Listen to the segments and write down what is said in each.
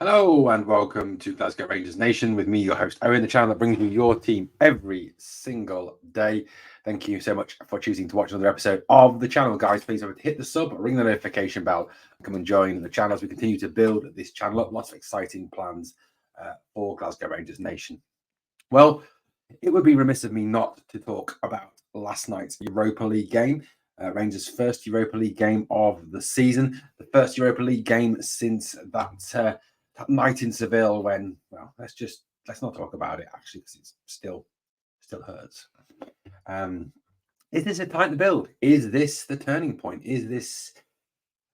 Hello and welcome to Glasgow Rangers Nation with me, your host Owen, the channel that brings you your team every single day. Thank you so much for choosing to watch another episode of the channel, guys. Please remember to hit the sub, ring the notification bell, and come and join the channel as we continue to build this channel up. Lots of exciting plans for Glasgow Rangers Nation. Well, it would be remiss of me not to talk about last night's Europa League game. Rangers' first Europa League game of the season, the first Europa League game since that night in Seville when, well, let's not talk about it actually because it still hurts. Is this a time to build? Is this the turning point? Is this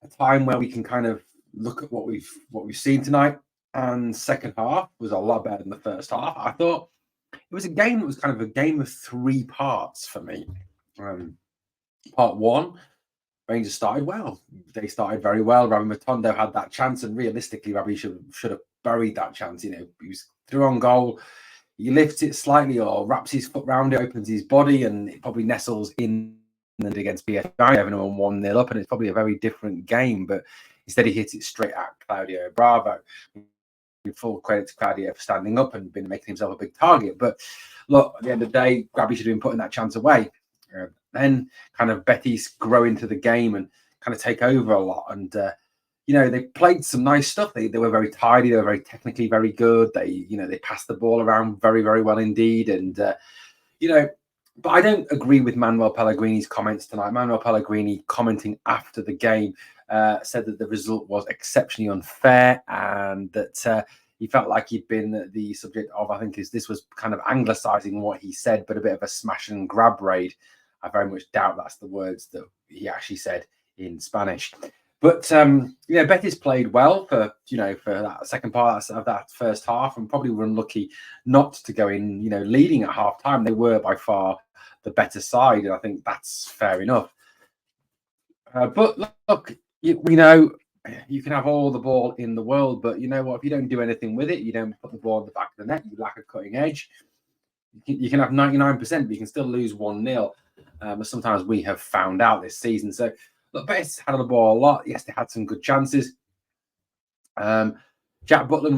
a time where we can kind of look at what we've seen tonight? And second half was a lot better than the first half. I thought it was a game that was kind of a game of three parts for me. Part one, Rangers started well. They started very well. Rabbi Matondo had that chance, and realistically, Rabbi should have buried that chance. You know, he was through on goal. He lifts it slightly or wraps his foot round it, opens his body, and it probably nestles in and against PSV. 1-0 up, and it's probably a very different game. But instead, he hits it straight at Claudio Bravo. Full credit to Claudio for standing up and been making himself a big target. But look, at the end of the day, Grabby should have been putting that chance away. Then kind of Betis grow into the game and kind of take over a lot. And, they played some nice stuff. They were very tidy. They were very technically very good. They passed the ball around very, very well indeed. And, but I don't agree with Manuel Pellegrini's comments tonight. Manuel Pellegrini commenting after the game said that the result was exceptionally unfair and that he felt like he'd been the subject of, I think this was kind of anglicising what he said, but a bit of a smash and grab raid. I very much doubt that's the words that he actually said in Spanish. But Betis played well for that second part of that first half, and probably were unlucky not to go in, leading at half time. They were by far the better side, and I think that's fair enough. But look, we know you can have all the ball in the world, but you know what? If you don't do anything with it, you don't put the ball in the back of the net, you lack a cutting edge. You can have 99%, but you can still lose 1-0. As sometimes we have found out this season. So, look, Betis had the ball a lot. Yes, they had some good chances. Jack Butland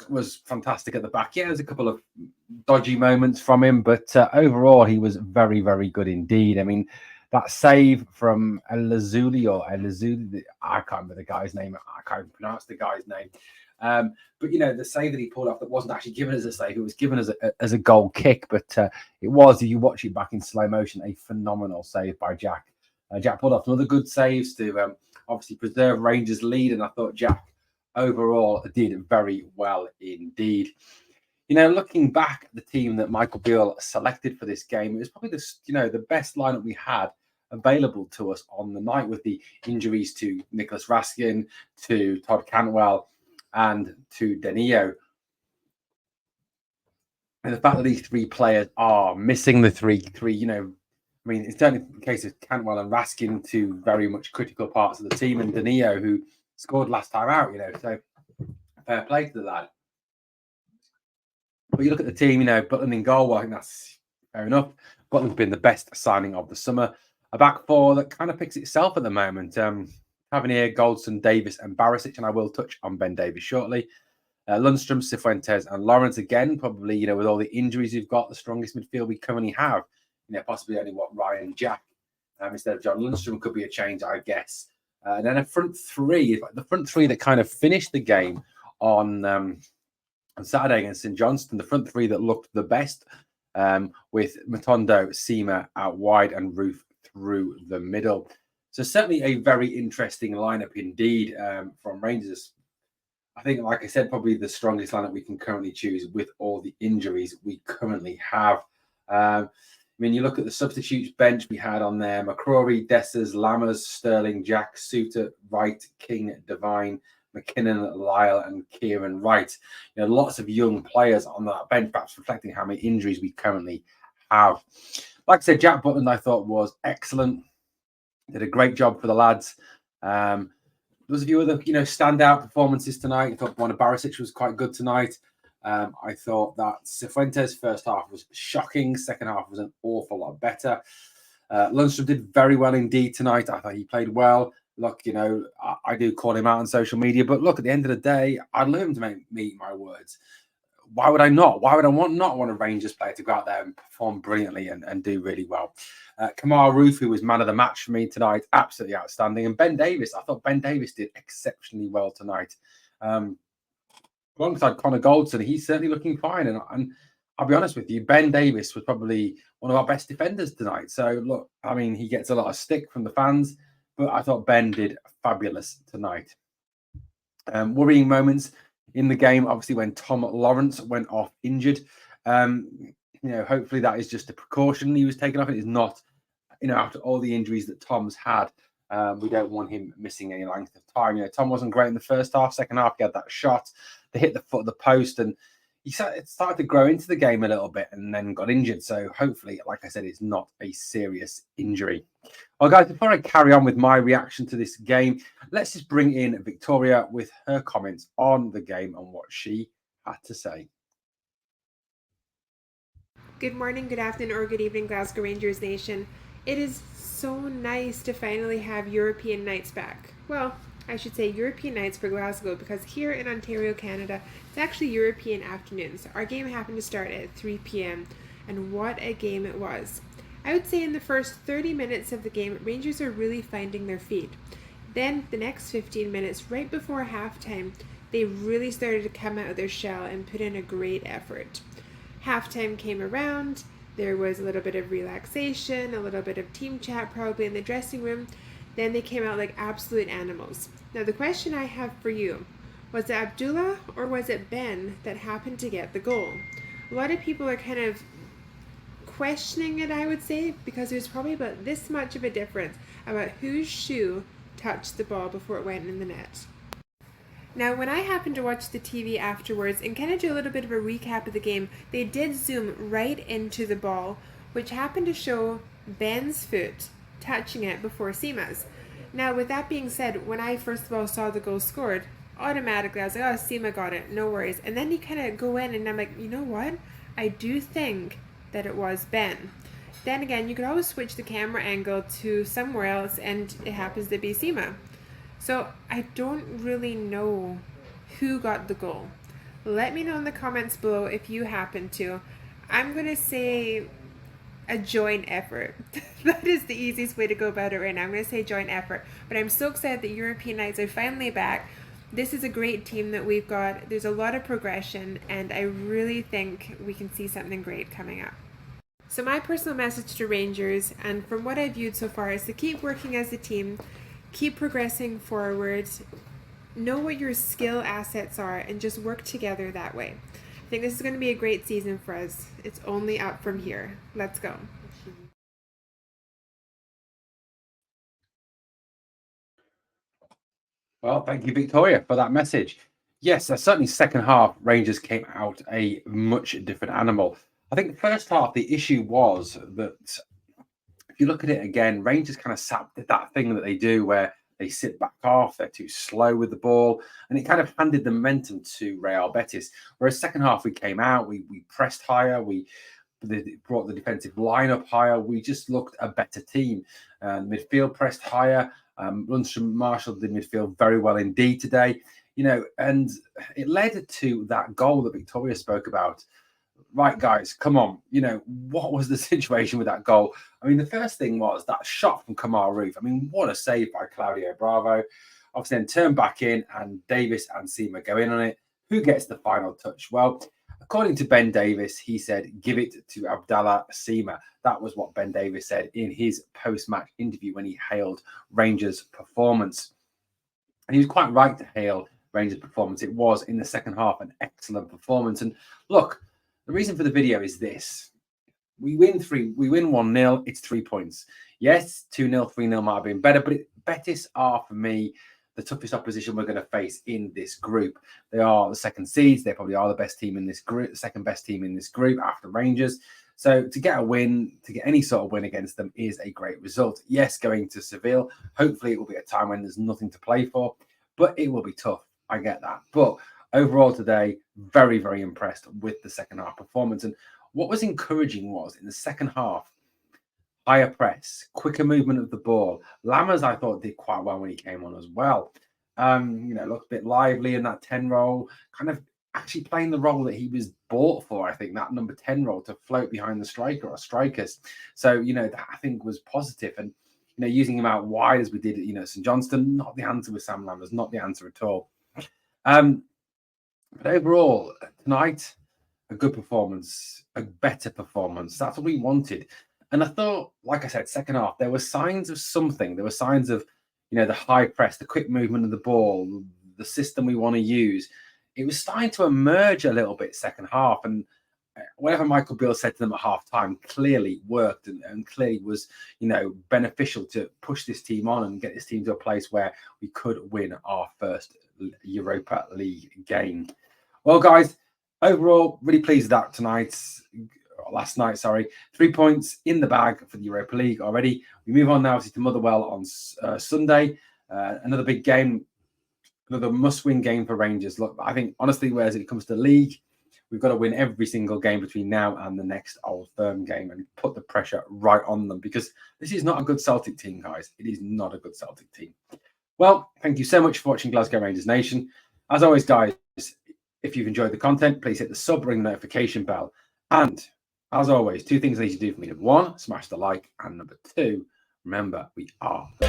was fantastic at the back. Yeah, there's a couple of dodgy moments from him, but overall, he was very, very good indeed. I mean, that save from Elazuli, I can't remember the guy's name. I can't pronounce the guy's name. But the save that he pulled off that wasn't actually given as a save, it was given as a goal kick. But it was, if you watch it back in slow motion, a phenomenal save by Jack. Jack pulled off another good saves to obviously preserve Rangers' lead, and I thought Jack overall did very well indeed. Looking back at the team that Michael Beale selected for this game, it was probably the best lineup we had available to us on the night, with the injuries to Nicholas Raskin, to Todd Cantwell, and to Danilo. And the fact that these three players are missing the three, it's certainly the case of Cantwell and Raskin, two very much critical parts of the team, and Danilo, who scored last time out, so fair play to the lad. But you look at the team, Butland in goal, well, I think that's fair enough. Butland's been the best signing of the summer. A back four that kind of picks itself at the moment. Tavernier, Goldson, Davis, and Barisic, and I will touch on Ben Davis shortly. Lundstrom, Cifuentes, and Lawrence again, probably, with all the injuries we've got, the strongest midfield we currently have. Possibly only Ryan Jack instead of John Lundstrom could be a change, I guess. And then a front three, the front three that kind of finished the game on Saturday against St Johnstone, the front three that looked the best, with Matondo, Seema out wide, and Roof through the middle. So certainly a very interesting lineup indeed from Rangers. I think, like I said, probably the strongest lineup we can currently choose with all the injuries we currently have. You look at the substitutes bench we had on there: McCrory, Dessers, Lammers, Sterling, Jack, Suter, Wright, King, Devine, McKinnon, Lyle, and Kieran Wright. Lots of young players on that bench, perhaps reflecting how many injuries we currently have. Like I said, Jack Butland, I thought, was excellent. Did a great job for the lads. There was a few other, standout performances tonight. I thought one of Barisic was quite good tonight. I thought that Cifuentes' first half was shocking. Second half was an awful lot better. Lundstrom did very well indeed tonight. I thought he played well. look, I do call him out on social media, but look, at the end of the day, I'd love him to meet my words. Why would I not? Why would I not want a Rangers player to go out there and perform brilliantly and do really well? Kamal Roof, who was man of the match for me tonight, absolutely outstanding. And Ben Davis, I thought Ben Davis did exceptionally well tonight. Alongside Connor Goldson, he's certainly looking fine. And I'll be honest with you, Ben Davis was probably one of our best defenders tonight. So, look, I mean, he gets a lot of stick from the fans, but I thought Ben did fabulous tonight. Worrying moments in the game, obviously, when Tom Lawrence went off injured. Hopefully that is just a precaution. He was taken off. It is not, after all the injuries that Tom's had, we don't want him missing any length of time. Tom wasn't great in the first half. Second half, he had that shot. They hit the foot of the post, and it started to grow into the game a little bit and then got injured. So hopefully, like I said, it's not a serious injury. Well, guys, before I carry on with my reaction to this game, let's just bring in Victoria with her comments on the game and what she had to say. Good morning, good afternoon, or good evening, Glasgow Rangers Nation. It is so nice to finally have European nights back. Well, I should say European nights for Glasgow, because here in Ontario, Canada, it's actually European afternoons. Our game happened to start at 3 p.m., and what a game it was. I would say in the first 30 minutes of the game, Rangers are really finding their feet. Then the next 15 minutes, right before halftime, they really started to come out of their shell and put in a great effort. Halftime came around, there was a little bit of relaxation, a little bit of team chat probably in the dressing room. Then they came out like absolute animals. Now the question I have for you, was it Abdullah or was it Ben that happened to get the goal? A lot of people are kind of questioning it, I would say, because there's probably about this much of a difference about whose shoe touched the ball before it went in the net. Now, when I happened to watch the TV afterwards and kind of do a little bit of a recap of the game, they did zoom right into the ball, which happened to show Ben's foot touching it before Seema's. Now, with that being said, when I first of all saw the goal scored, automatically I was like, oh, Seema got it, no worries. And then you kind of go in and I'm like, you know what? I do think that it was Ben. Then again, you could always switch the camera angle to somewhere else and it happens to be Seema. So I don't really know who got the goal. Let me know in the comments below if you happen to. I'm going to say a joint effort. That is the easiest way to go about it right now. I'm going to say joint effort. But I'm so excited that European Nights are finally back. This is a great team that we've got. There's a lot of progression, and I really think we can see something great coming up. So my personal message to Rangers, and from what I've viewed so far, is to keep working as a team, keep progressing forward, know what your skill assets are, and just work together that way. I think this is going to be a great season for us. It's only up from here. Let's go. Well, thank you, Victoria, for that message. Yes, certainly second half, Rangers came out a much different animal. I think the first half, the issue was that if you look at it again, Rangers kind of did that thing that they do where they sit back off, they're too slow with the ball, and it kind of handed the momentum to Real Betis. Whereas second half, we came out, we pressed higher, we brought the defensive line up higher. We just looked a better team. Midfield pressed higher. Lundstrom Marshall did midfield very well indeed today. And it led to that goal that Victoria spoke about. Right, guys, come on. What was the situation with that goal? I mean, the first thing was that shot from Kamal Roof. I mean, what a save by Claudio Bravo. Obviously, then turn back in, and Davis and Seema go in on it. Who gets the final touch? Well, according to Ben Davis, he said, give it to Abdallah Seema. That was what Ben Davis said in his post-match interview when he hailed Rangers' performance. And he was quite right to hail Rangers' performance. It was, in the second half, an excellent performance. And look, the reason for the video is this. We win 1-0, it's 3 points. Yes, 2-0, 3-0 might have been better, but Betis are, for me, the toughest opposition we're going to face in this group. They are the second seeds. They probably are the best team in this group, the second best team in this group after Rangers. So to get a win, to get any sort of win against them is a great result. Yes, going to Seville, hopefully it will be a time when there's nothing to play for, but it will be tough. I get that. But overall today, very, very impressed with the second half performance. And what was encouraging was in the second half, higher press, quicker movement of the ball. Lammers, I thought, did quite well when he came on as well. Looked a bit lively in that 10 role, kind of actually playing the role that he was bought for. I think that number 10 role, to float behind the striker or strikers. So, that I think was positive. And, using him out wide as we did at, St Johnstone, not the answer with Sam Lammers, not the answer at all. But overall, tonight, a good performance, a better performance. That's what we wanted. And I thought, like I said, second half, there were signs of something. There were signs of, the high press, the quick movement of the ball, the system we want to use. It was starting to emerge a little bit second half. And whatever Michael Beale said to them at half time clearly worked and clearly was, beneficial to push this team on and get this team to a place where we could win our first Europa League game. Well, guys, overall, really pleased with that last night, 3 points in the bag for the Europa League already. We move on now to Motherwell on Sunday. Another big game, another must-win game for Rangers. Look, I think, honestly, whereas it comes to league, we've got to win every single game between now and the next Old Firm game and put the pressure right on them, because this is not a good Celtic team, guys. It is not a good Celtic team. Well, thank you so much for watching Glasgow Rangers Nation. As always, guys, if you've enjoyed the content, please hit the sub, ring the notification bell. And as always, 2 things I need to do for me. Number 1, smash the like. And number 2, remember, we are the